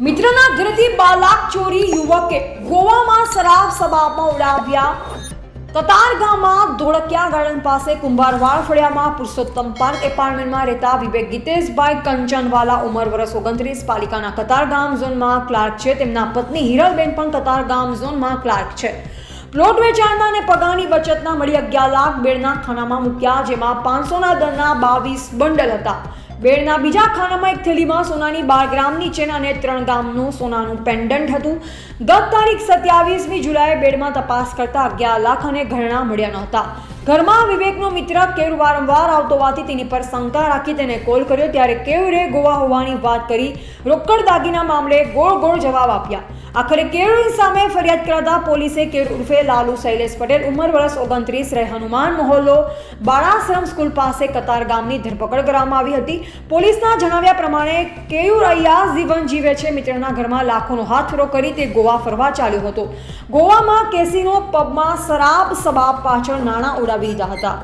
મિત્રના ઘરેથી 2 લાખ ચોરી, યુવકે ગોવામાં શરાબ સબામાં ઉડાવ્યા। કતારગામમાં ધોળકિયા ગાર્ડન પાસે કુંભારવાડ ફળિયામાં પુરુષોત્તમ પાર્ક એપાર્ટમેન્ટમાં રહેતા વિવેક ગીતેશભાઈ કંચનવાલા ઉંમર વર્ષ 29 પાલિકાના કતારગામ ઝોનમાં ક્લાર્ક છે। તેમના પત્ની હિરલબેન પણ કતારગામ ઝોનમાં ક્લાર્ક છે। પ્લોટ વેચાણના અને પગારની બચતના મળી 11 લાખ બેડના ખાનામાં મૂક્યા, જેમાં 500ના દરના 22 બંડલ હતા। બેડના બીજા ખાનામાં એક થેલીમાં સોનાની 12 ગ્રામની ચેન અને 3 ગ્રામનું સોનાનું પેન્ડન્ટ હતું। ગત તારીખ 27મી જુલાઈએ બેડમાં તપાસ કરતા 11 લાખ અને ઘરેણાં મળ્યા નહોતા। ઘરમાં વિવેકનો મિત્ર કેયુર વારંવાર આવતો હોવાથી તેની પર શંકા રાખી તેને કોલ કર્યો, ત્યારે કેયુરે ગોવા હોવાની વાત કરી રોકડ દાગીના મામલે ગોળ જવાબ આપ્યા। આખરે કેયુરની સામે ફરિયાદ કરાતા પોલીસે કેયુર ઉર્ફે લાલુ શૈલેષ પટેલ ઉંમર વર્ષ 29 રહે હનુમાન મોહલ્લો બાળાશ્રમ સ્કૂલ પાસે કતારગામની ધરપકડ કરવામાં આવી હતી। પોલીસના જણાવ્યા પ્રમાણે કેયુર અયાસ જીવન જીવે છે। મિત્રના ઘરમાં લાખોનો હાથ ફેરો કરી તે ગોવા ફરવા ચાલ્યો હતો। ગોવામાં કેસિનો પબમાં શરાબ સબાબ પાછળ નાણાં ઉડાવી દીધા હતા।